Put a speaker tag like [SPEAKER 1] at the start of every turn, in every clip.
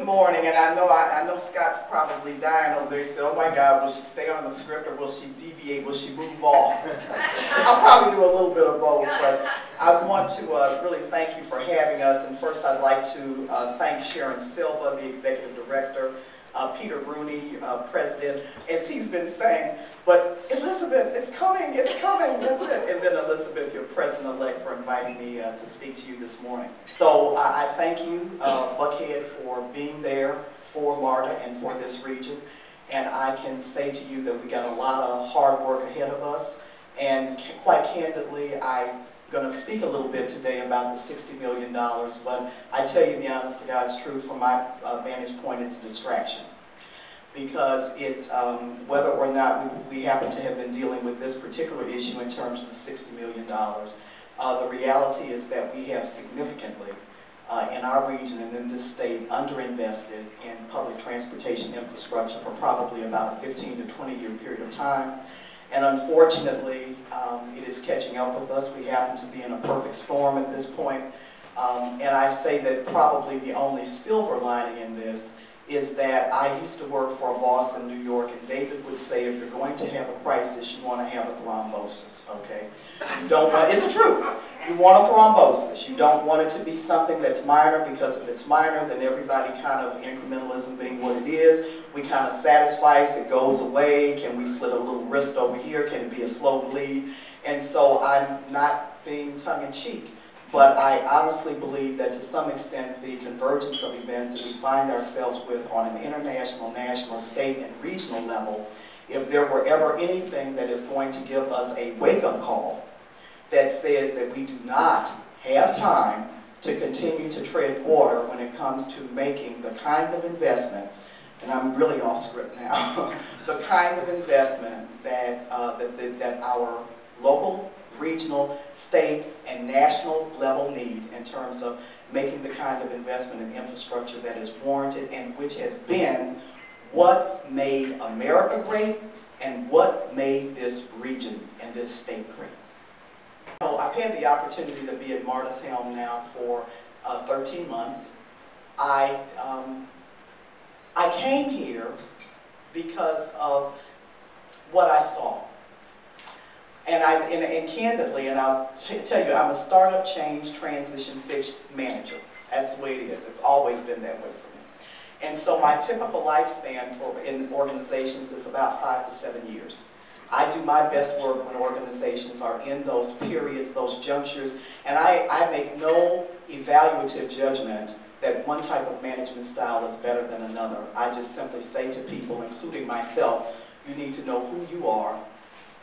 [SPEAKER 1] Good morning, and I know Scott's probably dying over there. He said, "Oh my God, will she stay on the script or will she deviate? Will she move off?" I'll probably do a little bit of both, but I want to really thank you for having us. And first, I'd like to thank Sharon Silva, the executive director, Peter Rooney, president, as he's been saying. But Elizabeth, it's coming, that's it. And then Elizabeth, your president-elect, for inviting me to speak to you this morning. So I thank you, Buckhead, for being there for MARTA and for this region. And I can say to you that we got a lot of hard work ahead of us. And quite candidly, I'm going to speak a little bit today about the $60 million, but I tell you the honest to God's truth, from my vantage point, it's a distraction. Because it, whether or not we happen to have been dealing with this particular issue in terms of the $60 million, the reality is that we have significantly, in our region and in this state, underinvested in public transportation infrastructure for probably about a 15 to 20 year period of time. And unfortunately, it is catching up with us. We happen to be in a perfect storm at this point. And I say that probably the only silver lining in this is that I used to work for a boss in New York, and David would say, if you're going to have a crisis, you want to have a thrombosis, okay? You don't want, it's the truth. You want a thrombosis. You don't want it to be something that's minor, because if it's minor, then everybody kind of, incrementalism being what it is, we kind of satisfies, it goes away. Can we slit a little wrist over here? Can it be a slow bleed? And so I'm not being tongue-in-cheek. But I honestly believe that to some extent the convergence of events that we find ourselves with on an international, national, state, and regional level, if there were ever anything that is going to give us a wake-up call that says that we do not have time to continue to tread water when it comes to making the kind of investment, and I'm really off script now, the kind of investment that, that our local, regional, state, and national level need in terms of making the kind of investment in infrastructure that is warranted and which has been what made America great and what made this region and this state great. So I've had the opportunity to be at MARTA's helm now for 13 months. I came here because of what I saw. And candidly, and I'll tell you, I'm a startup change transition fixed manager. That's the way it is. It's always been that way for me. And so my typical lifespan in organizations is about 5 to 7 years. I do my best work when organizations are in those periods, those junctures, and I make no evaluative judgment that one type of management style is better than another. I just simply say to people, including myself, you need to know who you are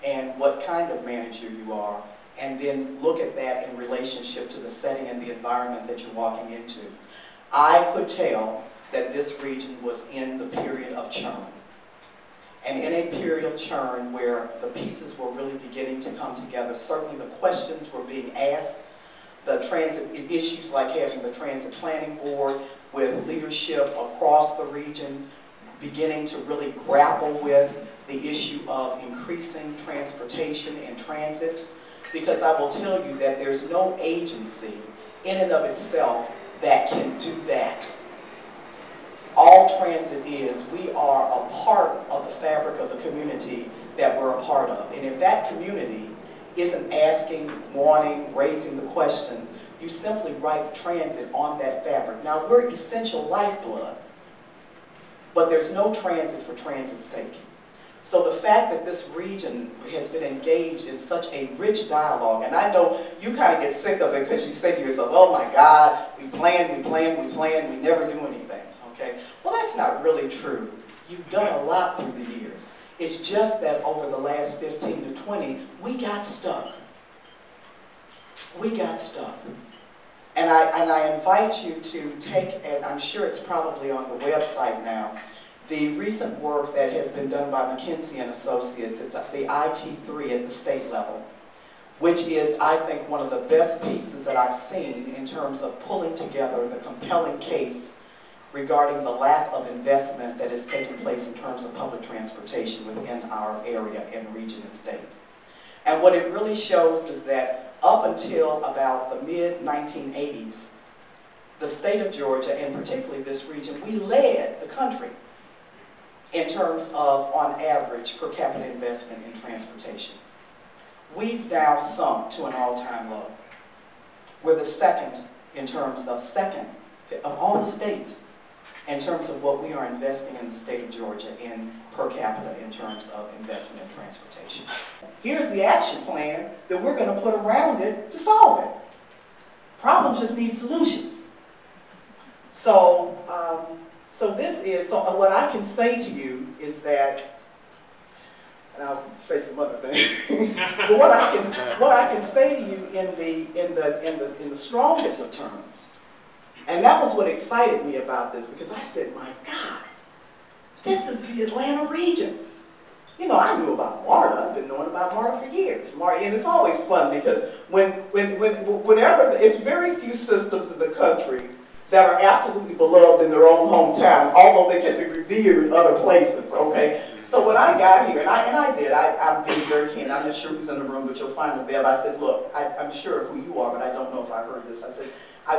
[SPEAKER 1] and what kind of manager you are, and then look at that in relationship to the setting and the environment that you're walking into. I could tell that this region was in the period of churn. And in a period of churn where the pieces were really beginning to come together, certainly the questions were being asked, the transit issues like having the transit planning board with leadership across the region beginning to really grapple with the issue of increasing transportation and transit, because I will tell you that there's no agency in and of itself that can do that. All transit is, we are a part of the fabric of the community that we're a part of. And if that community isn't asking, wanting, raising the questions, you simply write transit on that fabric. Now, we're essential lifeblood, but there's no transit for transit's sake. So the fact that this region has been engaged in such a rich dialogue, and I know you kind of get sick of it because you say to yourself, oh my God, we plan, we never do anything, okay? Well, that's not really true. You've done a lot through the years. It's just that over the last 15 to 20, we got stuck. We got stuck. And I invite you to take, and I'm sure it's probably on the website now, the recent work that has been done by McKinsey & Associates. It's the IT3 at the state level, which is, I think, one of the best pieces that I've seen in terms of pulling together the compelling case regarding the lack of investment that is taking place in terms of public transportation within our area and region and state. And what it really shows is that up until about the mid-1980s, the state of Georgia, and particularly this region, we led the country in terms of, on average, per capita investment in transportation. We've now sunk to an all-time low. We're the second in terms of all the states in terms of what we are investing in the state of Georgia in per capita in terms of investment in transportation. Here's the action plan that we're going to put around it to solve it. Problems just need solutions. So, so what I can say to you is that, and I'll say some other things, but what I can say to you in the strongest of terms, and that was what excited me about this, because I said, my God, this is the Atlanta region. You know, I knew about MARTA. I've been knowing about MARTA for years. And it's always fun because whenever, it's very few systems in the country that are absolutely beloved in their own hometown, although they can be revered in other places, okay? So when I got here, and I did, I'm being very keen, I'm not sure who's in the room, but you'll find the Bev. I said, look, I'm sure who you are, but I don't know if I heard this. I said,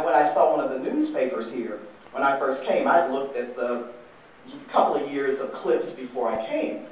[SPEAKER 1] when I saw one of the newspapers here, when I first came, I looked at the couple of years of clips before I came.